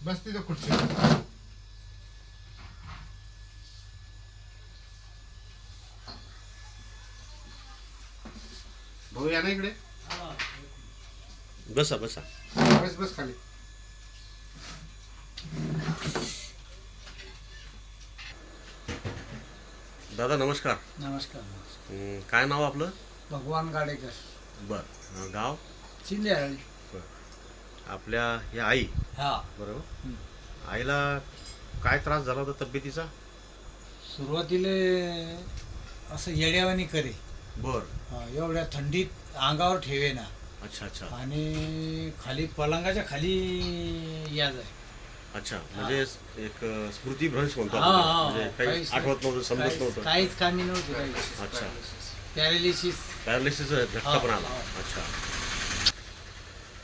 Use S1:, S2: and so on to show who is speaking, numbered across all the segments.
S1: बस तिथं खुर्ची. भाऊ या ना इकडे.
S2: बसा बसा.
S1: बस बस खाली.
S2: दादा नमस्कार.
S3: नमस्कार.
S2: काय नाव आपलं?
S3: भगवान गाडेकर.
S2: बर. गाव?
S3: चिंदेहळ्ळी.
S2: आपल्या या आई
S3: हा
S2: बरोबर. आईला काय त्रास झाला होता तब्येतीचा?
S3: सुरुवातीला असं येड्यावानी करे.
S2: बर.
S3: एवढ्या थंडीत अंगावर ठेवे ना.
S2: अच्छा अच्छा
S3: आणि खाली पलंगाच्या खाली या जाय.
S2: अच्छा. म्हणजे एक स्मृतीभ्रंश म्हणतो
S3: हा,
S2: आपण.
S3: हा,
S2: म्हणजे काही
S3: काहीच
S2: आठवत नव्हतं, समजत
S3: काहीच
S2: नव्हतं.
S3: काहीच कामी नव्हती. काही
S2: अच्छा.
S3: पॅरालिसिस.
S2: पॅरालिसिसचा झटका पण आला.
S3: हा.
S2: अच्छा.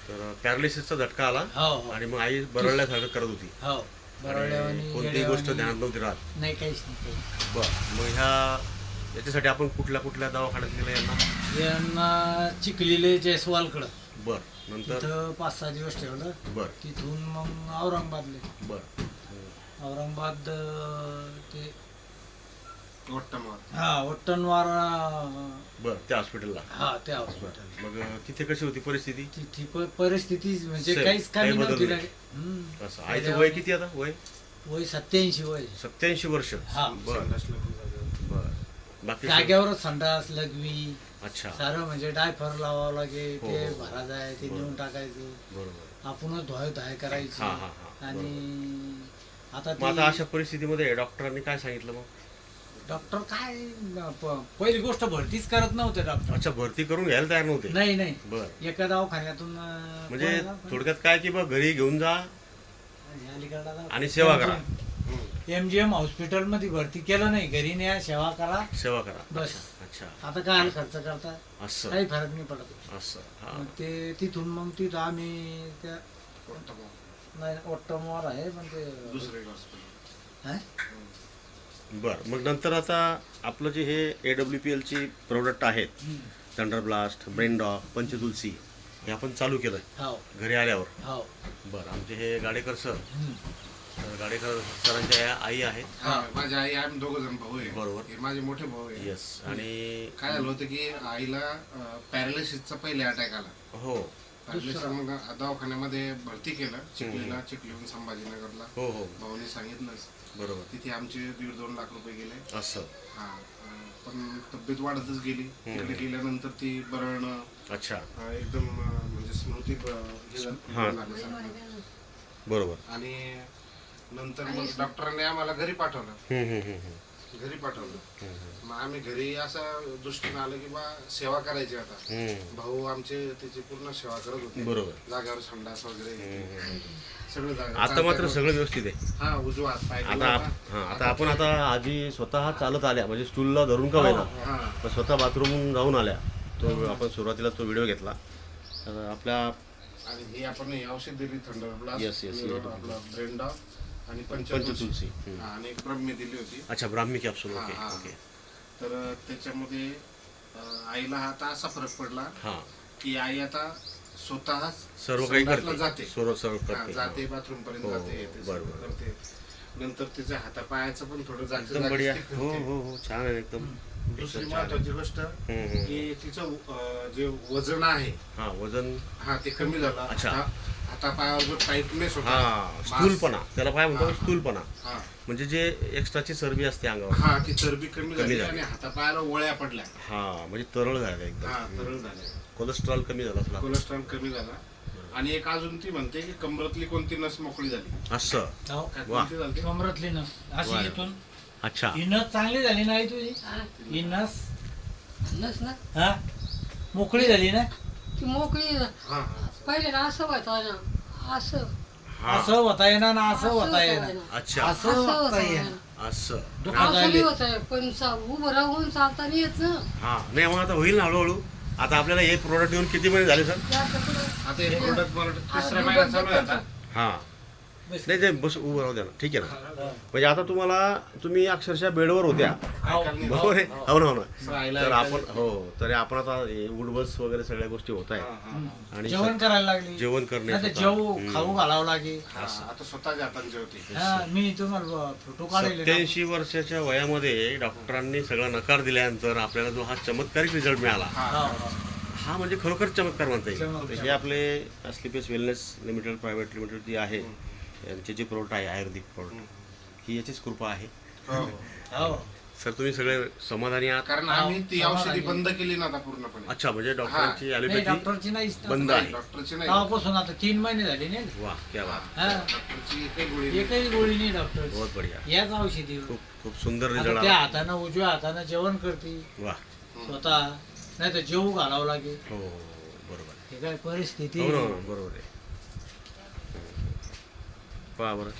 S2: तर पॅरालिसिसचा झटका आला
S3: हो
S2: आणि मग आई बरळल्यासारखं करत होती.
S3: हो बरवड्यावानी
S2: आणि कोणतीही गोष्ट
S3: येड्यावानी.
S2: ध्यानात नव्हती राहत.
S3: नाही काहीच नाही.
S2: बर. मग याच्यासाठी आपण कुठल्या कुठल्या दवाखान्यात गेलं यांना?
S3: यांना चिखलीले जयस्वालकडं.
S2: बर. नंतर?
S3: तिथं 5-6 दिवस ठेवलं.
S2: बर
S3: तिथून मग औरंगाबादले.
S2: बर.
S3: औरंगाबाद ते
S1: वट्टमवार.
S3: हा वट्टणवार.
S2: बर. त्या हॉस्पिटलला.
S3: हा त्या हॉस्पिटल.
S2: मग तिथे कशी होती परिस्थिती?
S3: तिथे परिस्थिती म्हणजे
S2: Same.
S3: काहीच
S2: काही
S3: कामी
S2: बदल
S3: नव्हती.
S2: नाही.
S3: हम्म.
S2: असं. आईचं वय किती आता? वय
S3: वय 87 वय.
S2: 87 वर्ष.
S3: हा.
S2: बर बर. बाकी
S3: जाग्यावरच संडास लघवी
S2: अच्छा.
S3: सारं म्हणजे डायफर लावावं लागे.
S2: हो,
S3: ते
S2: हो.
S3: भरा जाय ते
S2: बरोबर.
S3: नेऊन टाकायचं.
S2: बरोबर.
S3: आपणच धुवाय धाय करायची.
S2: हा, हा, हा.
S3: आणि आता
S2: मग आता अशा परिस्थितीमध्ये डॉक्टरांनी काय सांगितलं मग?
S3: डॉक्टर काय पहिली गोष्ट भरतीच करत नव्हते डॉक्टर.
S2: अच्छा. भरती करून घ्यायला तयार नव्हते?
S3: नाही नाही.
S2: बर.
S3: एका दवाखान्यातून
S2: म्हणजे थोडक्यात काय की बा घरी घेऊन जा
S3: अलीकडला
S2: आणि सेवा करा.
S3: MGM हॉस्पिटल मध्ये भरती केलं नाही. घरी न्या सेवा करा
S2: सेवा करा.
S3: बस.
S2: अच्छा.
S3: आता काय खर्च करता
S2: असं
S3: काही फरक नाही पडत.
S2: असं. हा.
S3: मग ते तिथून मग तिथं आम्ही त्या
S1: वट्टमवार.
S3: नाही ओट्टमवार आहे पण ते
S1: दुसरे हॉस्पिटल.
S3: हा?
S2: बर. मग नंतर आता आपलं जे हे AWPL ची प्रोडक्ट आहेत,
S3: हम्म.
S2: थंडर ब्लास्ट, ब्रेनडॉग, पंचतुलसी, हे आपण चालू केलं
S3: हो
S2: घरी आल्यावर.
S3: हो.
S2: बरं. आमचे हे गाडेकर सर,
S3: हम्म.
S2: तर गाडेकर सरांच्या या आई आहेत.
S1: हा, माझ्या आई आम्ही 2 जण भाऊ आहे.
S2: बरोबर.
S1: हे माझे मोठे भाऊ आहे.
S2: येस. आणि
S1: काय झालं होतं की आईला पॅरालिसिसचा पहिले अटॅक आला.
S2: हो
S1: पॅरालिसिस मग दवाखान्यामध्ये भरती केलं. चिखलीहून संभाजीनगरला.
S2: हो हो
S1: भाऊने सांगितलंच.
S2: बरोबर.
S1: तिथे आमचे 1.5-2 लाख रुपये गेले.
S2: असं.
S1: हा. पण तब्येत वाढतच गेली. तिकडे गेल्यानंतर ती बरळणं
S2: अच्छा.
S1: एकदम म्हणजे स्मृती हे
S2: हा.
S1: झाल्यासारखं.
S2: बरोबर.
S1: आणि नंतर मग डॉक्टरांनी आम्हाला घरी पाठवलं.
S2: हम्म, हम्म, हम्म, हम्म.
S1: घरी पाठवलं.
S2: हम्म,
S1: मग आम्ही घरी असं दृष्टीनं आलं की बा सेवा करायची आता.
S2: हम्म.
S1: भाऊ आमचे त्याची पूर्ण सेवा करत होते.
S2: बरोबर.
S1: जाग्यावर संडास वगैरे
S2: हम्म.
S1: सगळं जागा.
S2: आता मात्र सगळं व्यवस्थित आहे.
S1: हा उजवा हात पाय
S2: आता
S1: केला होता.
S2: हा आता आपण आता आजी स्वतः चालत आल्या, म्हणजे स्टूलला धरून का व्हायला,
S1: हा.
S2: पण स्वतः बाथरूम जाऊन आल्या. तो आपण सुरुवातीला तो व्हिडिओ घेतला. तर आपल्या
S1: आणि हे आपण हे औषध दिली thunder blast.
S2: Yes, yes, yes.
S1: आपला ब्रेनडॉग आणि
S2: पंचतुलसी.
S1: पंचतुलसी.
S2: हम्म.
S1: हा, आणि एक ब्रह्मी दिली होती.
S2: अच्छा. ब्राह्मी कॅप्सूल.
S1: हा,
S2: ओके
S1: हा.
S2: ओके.
S1: तर त्याच्यामध्ये आईला आता असा फरक पडला
S2: हा.
S1: की आई आता स्वतः
S2: सर्व काही
S1: संडासला
S2: करते.
S1: जाते.
S2: सर्व
S1: हा,
S2: करते.
S1: जाते बाथरूम पर्यंत
S2: हो,
S1: जाते.
S2: हो,
S1: ते सगळं
S2: बरोबर.
S1: करते. नंतर तिच्या हातापायाचं पण थोडं जागचं
S2: एकदम बढिया.
S1: जागचं
S2: हो
S1: फिरते.
S2: हो हो. छान आहे एकदम.
S1: दुसरी
S2: एकदम छान आहे.
S1: महत्वाची गोष्ट
S2: हम्म, हम्म.
S1: की तिचं जे वजन आहे
S2: हा. वजन.
S1: हा ते कमी झालं.
S2: अच्छा.
S1: हातापायावर जो टाईटनेस होता.
S2: हा. स्थूलपणा त्याला काय म्हणतो?
S1: हा.
S2: स्थूलपणा.
S1: हा
S2: म्हणजे जे एक्स्ट्राची चरबी असते अंगावर.
S1: हा ती चरबी कमी झाली
S2: झाली.
S1: आणि हातापायाला वळ्या पडल्या.
S2: हा. म्हणजे तरळ झालं
S1: हा
S2: एकदम.
S1: तरळ झाल्या.
S2: कोलेस्ट्रॉल कमी झाला असला.
S1: कोलेस्ट्रॉल कमी झाला. आणि एक अजून ती म्हणते की कमरातली कोणती नस मोकळी झाली.
S2: असं.
S3: हो.
S1: काय
S2: वा.
S1: कोणती झाली?
S3: कमरातली नस अशी
S2: वा.
S3: इथून
S2: अच्छा.
S3: ही नस चांगली झाली नाही तुझी. ही नस
S4: नस ना
S3: हा मोकळी झाली ना.
S4: ती मोकळी
S1: हा हा.
S4: पहिले ना असं व्हायचं ना असं
S2: हा.
S3: असं होता येणार ना असं होता येणार.
S4: व्हायचं.
S2: अच्छा.
S3: असं
S4: असं
S3: होता
S4: होतं
S3: येणार.
S2: असं.
S3: दुखत
S4: असं
S3: झाली.
S4: होत आहे पण उभं राहून चालता नाही येत ना.
S2: हा. नाही मग आता होईल ना हळूहळू. आता आपल्याला हे प्रोडक्ट येऊन किती महिने झाले सर?
S4: जास्त पुढं
S1: आता हे प्रोडक्ट मला तिसरा महिना चालू आहे आता.
S2: हा.
S3: बस.
S2: नाही ते बस उभं राहू द्या ना, ठीक आहे ना. म्हणजे आता तुम्ही अक्षरशः बेडवर होत्या, बरोबर आहे? हो ना, हो ना.
S1: राहायला
S2: तर आपण तरी आपण आता उड बस वगैरे सगळ्या गोष्टी होत आहे आणि
S3: जेवण करायला लागली,
S2: जेवण करणे
S3: नाही तर
S2: स्वतः.
S3: जेवू खाऊ घालावं लागे.
S1: आता स्वतःच्या हाताने जेवते.
S3: हा, मी तुम्हाला फोटो काढले
S2: 87 वर्षाच्या वयामध्ये डॉक्टरांनी सगळा नकार दिल्यानंतर आपल्याला जो हा चमत्कारिक रिझल्ट मिळाला, हा म्हणजे खरोखर चमत्कार म्हणता येईल.
S3: चमत्कार.
S2: हे आपले स्लीपेस वेलनेस लिमिटेड प्रायव्हेट लिमिटेड जी आहे, यांचे जे प्रोडक्ट आहे आयुर्वेदिक प्रोडक्ट, ही याचीच कृपा आहे.
S3: हो.
S2: सर तुम्ही सगळे समाधानी आहात?
S1: कारण आम्ही ती औषधी बंद केली ना आता पूर्णपणे.
S2: अच्छा, म्हणजे डॉक्टरांची
S3: नाही,
S2: ॲलोपॅथी
S3: डॉक्टरची नाही
S2: बंद आहे.
S1: डॉक्टरची नाही.
S3: तेव्हापासून आता 3 महिने झाले नाही.
S2: वाह, क्या बात,
S3: हा,
S1: डॉक्टरची एकही गोळी नाही.
S3: एकही गोळी नाही डॉक्टर,
S2: बहुत बढिया,
S3: याच औषधी.
S2: खूप खूप सुंदर
S3: आता
S2: रिझल्ट
S3: त्या
S2: आला.
S3: हातानं उजव्या हातानं जेवण करते
S2: वा,
S3: स्वतः, नाही तर जेवू घालावं लागेल.
S2: हो बरोबर आहे.
S3: हे काय परिस्थिती.
S2: हो ना, बरोबर आहे. पहा बरं,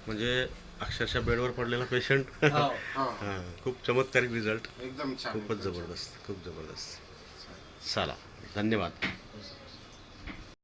S2: म्हणजे अक्षरशः बेडवर पडलेला पेशंट.
S3: हो.
S1: हो.
S2: खूप चमत्कारिक रिझल्ट,
S1: एकदम छान.
S2: खूपच जबरदस्त, खूप जबरदस्त. चला, धन्यवाद.